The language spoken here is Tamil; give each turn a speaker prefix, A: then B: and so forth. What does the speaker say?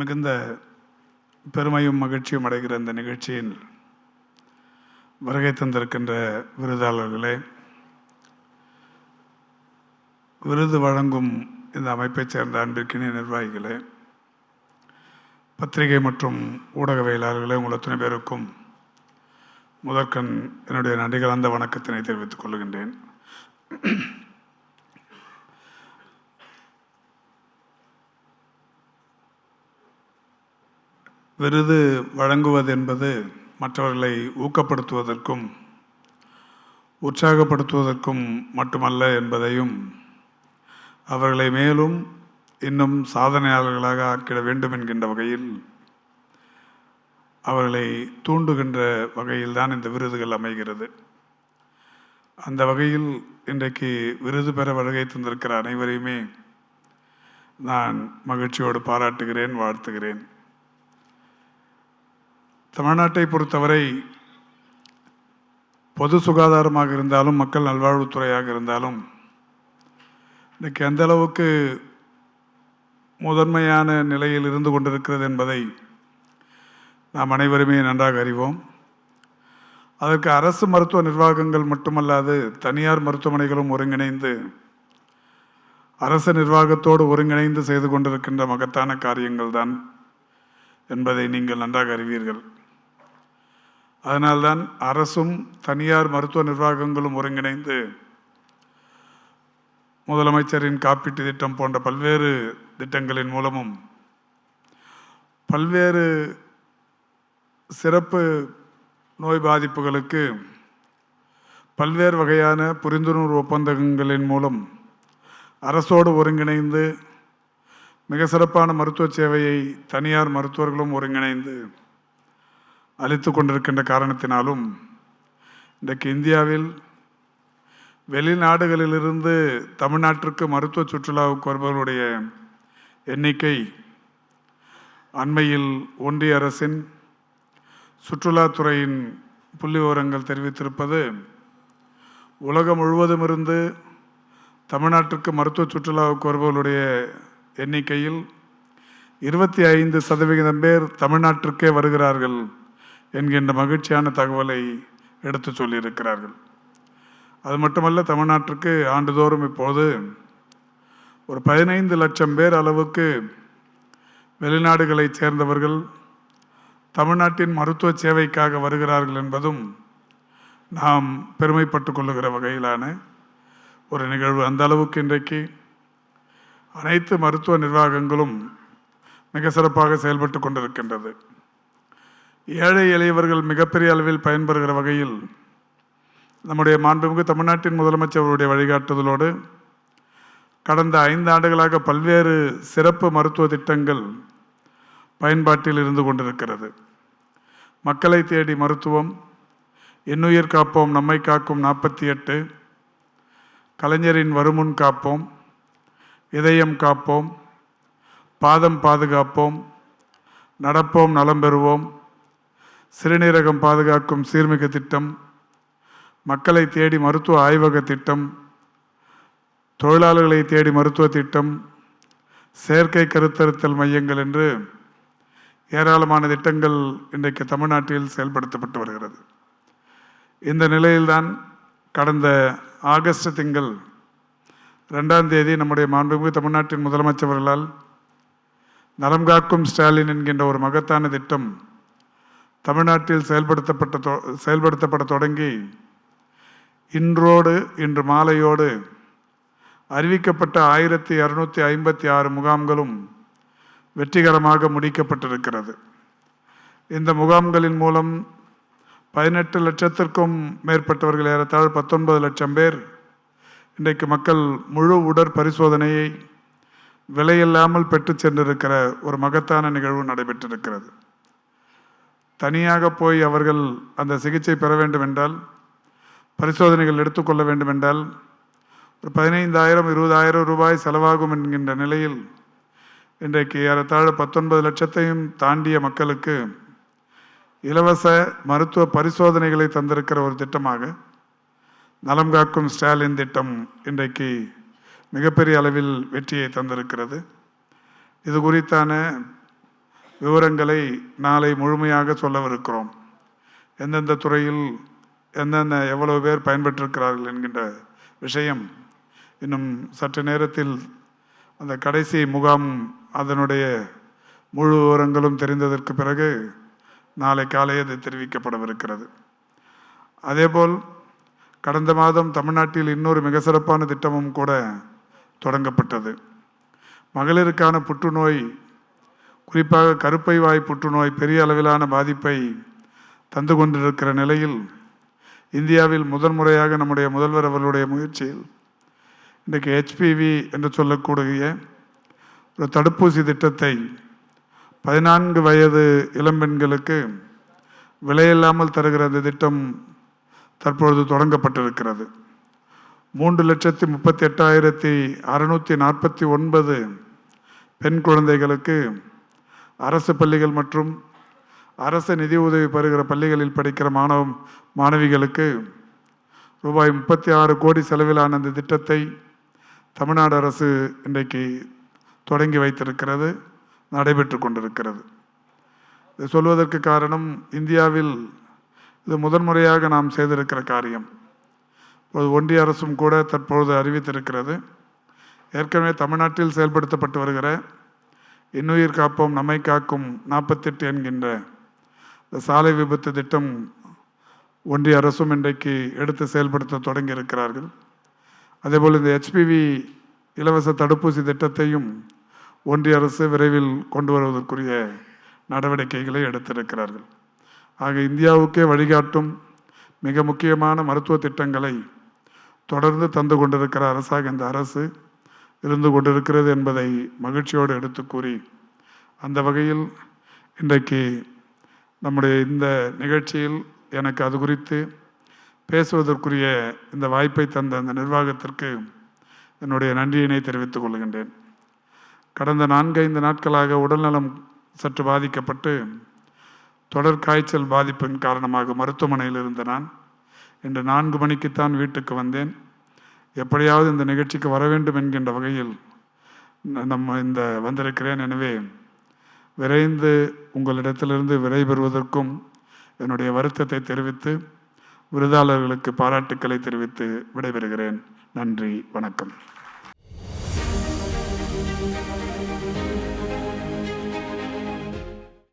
A: மிகுந்த பெருமையும் மகிழ்ச்சியும் அடைகிற இந்த நிகழ்ச்சியில் வருகை தந்திருக்கின்ற விருதாளர்களே, விருது வழங்கும் இந்த அமைப்பைச் சேர்ந்த அன்பிற்கினிய நிர்வாகிகளே, பத்திரிகை மற்றும் ஊடகவியலாளர்களே, உங்கள் அத்தனை பேருக்கும் முதற்கண் என்னுடைய நன்றி கலந்த வணக்கத்தினை தெரிவித்துக் கொள்கின்றேன். விருது வழங்குவது என்பது மற்றவர்களை ஊக்கப்படுத்துவதற்கும் உற்சாகப்படுத்துவதற்கும் மட்டுமல்ல என்பதையும், அவர்களை மேலும் இன்னும் சாதனையாளர்களாக ஆக்கிட வேண்டும் என்கின்ற வகையில் அவர்களை தூண்டுகின்ற வகையில்தான் இந்த விருதுகள் அமைகிறது. அந்த வகையில் இன்றைக்கு விருது பெற வருகை தந்திருக்கிற அனைவரையுமே நான் மகிழ்ச்சியோடு பாராட்டுகிறேன், வாழ்த்துகிறேன். தமிழ்நாட்டை பொறுத்தவரை பொது சுகாதாரமாக இருந்தாலும் மக்கள் நல்வாழ்வுத்துறையாக இருந்தாலும் இன்றைக்கு எந்த அளவுக்கு முதன்மையான நிலையில் இருந்து கொண்டிருக்கிறது என்பதை நாம் அனைவருமே நன்றாக அறிவோம். அதற்கு அரசு மருத்துவ நிர்வாகங்கள் மட்டுமல்லாது தனியார் மருத்துவமனைகளும் ஒருங்கிணைந்து அரசு நிர்வாகத்தோடு ஒருங்கிணைந்து செய்து கொண்டிருக்கின்ற மகத்தான காரியங்கள் தான் என்பதை நீங்கள் நன்றாக அறிவீர்கள். அதனால்தான் அரசும் தனியார் மருத்துவ நிர்வாகங்களும் ஒருங்கிணைந்து முதலமைச்சரின் காப்பீட்டு திட்டம் போன்ற பல்வேறு திட்டங்களின் மூலமும் பல்வேறு சிறப்பு நோய் பாதிப்புகளுக்கு பல்வேறு வகையான புரிந்துணர்வு ஒப்பந்தங்களின் மூலம் அரசோடு ஒருங்கிணைந்து மிக சிறப்பான மருத்துவ சேவையை தனியார் மருத்துவர்களும் ஒருங்கிணைந்து அளித்து கொண்டிருக்கின்ற காரணத்தினாலும் இன்றைக்கு இந்தியாவில் வெளிநாடுகளிலிருந்து தமிழ்நாட்டிற்கு மருத்துவ சுற்றுலாவுக்கு வருபவர்களுடைய எண்ணிக்கை அண்மையில் ஒன்றிய அரசின் சுற்றுலாத்துறையின் புள்ளி விவரங்கள் தெரிவித்திருப்பது, உலகம் முழுவதும் இருந்து தமிழ்நாட்டிற்கு மருத்துவ சுற்றுலாவுக்கு வருபவர்களுடைய எண்ணிக்கையில் 25% பேர் தமிழ்நாட்டிற்கே வருகிறார்கள் என்கின்ற மகிழ்ச்சியான தகவலை எடுத்து சொல்லியிருக்கிறார்கள். அது மட்டுமல்ல, தமிழ்நாட்டிற்கு ஆண்டுதோறும் இப்போது ஒரு 15 லட்சம் பேர் அளவுக்கு வெளிநாடுகளைச் சேர்ந்தவர்கள் தமிழ்நாட்டின் மருத்துவ சேவைக்காக வருகிறார்கள் என்பதும் நாம் பெருமைப்பட்டு கொள்ளுகிற வகையிலான ஒரு நிகழ்வு. அந்த அளவுக்கு இன்றைக்கு அனைத்து மருத்துவ நிர்வாகங்களும் மிக சிறப்பாக செயல்பட்டு கொண்டிருக்கின்றது. ஏழை எளியவர்கள் மிகப்பெரிய அளவில் பயன்பெறுகிற வகையில் நம்முடைய மாண்புமிகு தமிழ்நாட்டின் முதலமைச்சருடைய வழிகாட்டுதலோடு கடந்த 5 ஆண்டுகளாக பல்வேறு சிறப்பு மருத்துவ திட்டங்கள் பயன்பாட்டில் இருந்து கொண்டிருக்கிறது. மக்களை தேடி மருத்துவம், இன்னுயிர் காப்போம் நம்மை காக்கும் 48, கலைஞரின் வருமுன் காப்போம், இதயம் காப்போம், பாதம் பாதுகாப்போம், நடப்போம் நலம் பெறுவோம், சிறுநீரகம் பாதுகாக்கும் சீர்மிகு திட்டம், மக்களை தேடி மருத்துவ ஆய்வக திட்டம், தொழிலாளர்களை தேடி மருத்துவ திட்டம், செயற்கை கருத்தரித்தல் மையங்கள் என்று ஏராளமான திட்டங்கள் இன்றைக்கு தமிழ்நாட்டில் செயல்படுத்தப்பட்டு வருகிறது. இந்த நிலையில்தான் கடந்த ஆகஸ்ட் திங்கள் 2ஆம் தேதி நம்முடைய மாண்புமிகு தமிழ்நாட்டின் முதலமைச்சர்களால் நலம் காக்கும் ஸ்டாலின் என்கின்ற ஒரு மகத்தான திட்டம் தமிழ்நாட்டில் செயல்படுத்தப்பட தொடங்கி இன்று மாலையோடு அறிவிக்கப்பட்ட 1256 முகாம்களும் வெற்றிகரமாக முடிக்கப்பட்டிருக்கிறது. இந்த முகாம்களின் மூலம் 18 லட்சத்திற்கும் மேற்பட்டவர்கள், ஏறத்தாழ 19 லட்சம் பேர் இன்றைக்கு மக்கள் முழு உடற்பரிசோதனையை விலையில்லாமல் பெற்று சென்றிருக்கிற ஒரு மகத்தான நிகழ்வு நடைபெற்றிருக்கிறது. தனியாக போய் அவர்கள் அந்த சிகிச்சை பெற வேண்டும் என்றால், பரிசோதனைகள் எடுத்துக்கொள்ள வேண்டும் என்றால் ஒரு 15,000 20,000 ரூபாய் செலவாகும் என்கின்ற நிலையில் இன்றைக்கு ஏறத்தாழ 19 லட்சத்தையும் தாண்டிய மக்களுக்கு இலவச மருத்துவ பரிசோதனைகளை தந்திருக்கிற ஒரு திட்டமாக நலம் காக்கும் ஸ்டாலின் திட்டம் இன்றைக்கு மிகப்பெரிய அளவில் வெற்றியை தந்திருக்கிறது. இது குறித்தான விவரங்களை நாளை முழுமையாக சொல்லவிருக்கிறோம். எந்தெந்த துறையில் எவ்வளவு பேர் பயன்பெற்றிருக்கிறார்கள் என்கின்ற விஷயம் இன்னும் சற்று நேரத்தில் அந்த கடைசி முகாம் அதனுடைய முழு விவரங்களும் தெரிந்ததற்கு பிறகு நாளை காலை அது தெரிவிக்கப்படவிருக்கிறது. அதேபோல் கடந்த மாதம் தமிழ்நாட்டில் இன்னொரு மிக சிறப்பான திட்டமும் கூட தொடங்கப்பட்டது. மகளிருக்கான புற்றுநோய், குறிப்பாக கருப்பை வாய் புற்றுநோய் பெரிய அளவிலான பாதிப்பை தந்து கொண்டிருக்கிற நிலையில் இந்தியாவில் முதன்முறையாக நம்முடைய முதல்வர் அவர்களுடைய முயற்சியில் இன்றைக்கு HPV என்று சொல்லக்கூடிய ஒரு தடுப்பூசி திட்டத்தை 14 வயது இளம்பெண்களுக்கு விலையில்லாமல் தருகிற அந்த திட்டம் தற்பொழுது தொடங்கப்பட்டிருக்கிறது. 3,38,649 பெண் குழந்தைகளுக்கு அரசு பள்ளிகள் மற்றும் அரசு நிதி உதவி பெறுகிற பள்ளிகளில் படிக்கிற மாணவிகளுக்கு ரூபாய் 36 கோடி செலவிலான அந்த திட்டத்தை தமிழ்நாடு அரசு இன்றைக்கு தொடங்கி வைத்திருக்கிறது, நடைபெற்று கொண்டிருக்கிறது. இது சொல்வதற்கு காரணம், இந்தியாவில் இது முதன்முறையாக நாம் செய்திருக்கிற காரியம். ஒன்றிய அரசும் கூட தற்பொழுது அறிவித்திருக்கிறது. ஏற்கனவே தமிழ்நாட்டில் செயல்படுத்தப்பட்டு வருகிற இன்னுயிர் காப்போம் நம்மை காக்கும் 48 என்கின்ற இந்த சாலை விபத்து திட்டம் ஒன்றிய அரசும் இன்றைக்கு எடுத்து செயல்படுத்த தொடங்கி இருக்கிறார்கள். அதேபோல் இந்த HPV இலவச தடுப்பூசி திட்டத்தையும் ஒன்றிய அரசு விரைவில் கொண்டு வருவதற்குரிய நடவடிக்கைகளை எடுத்திருக்கிறார்கள். ஆக இந்தியாவுக்கே வழிகாட்டும் மிக முக்கியமான மருத்துவ திட்டங்களை தொடர்ந்து தந்து கொண்டிருக்கிற அரசாக இந்த அரசு இருந்து கொண்டிருக்கிறது என்பதை மகிழ்ச்சியோடு எடுத்து கூறி, அந்த வகையில் இன்றைக்கு நம்முடைய இந்த நிகழ்ச்சியில் எனக்கு அது குறித்து பேசுவதற்குரிய இந்த வாய்ப்பை தந்த அந்த நிர்வாகத்திற்கு என்னுடைய நன்றியினை தெரிவித்துக் கொள்கின்றேன். கடந்த 4-5 நாட்களாக உடல்நலம் சற்று பாதிக்கப்பட்டு தொடர் காய்ச்சல் பாதிப்பின் காரணமாக மருத்துவமனையில் இருந்த நான் இன்று 4 மணிக்குத்தான் வீட்டுக்கு வந்தேன். எப்படியாவது இந்த நிகழ்ச்சிக்கு வர வேண்டும் என்கின்ற வகையில் இந்த வந்திருக்கிறேன். எனவே விரைந்து உங்களிடத்திலிருந்து விடைபெறுவதற்கும் என்னுடைய வருத்தத்தை தெரிவித்து விருதாளர்களுக்கு பாராட்டுக்களை தெரிவித்து விடைபெறுகிறேன். நன்றி, வணக்கம்.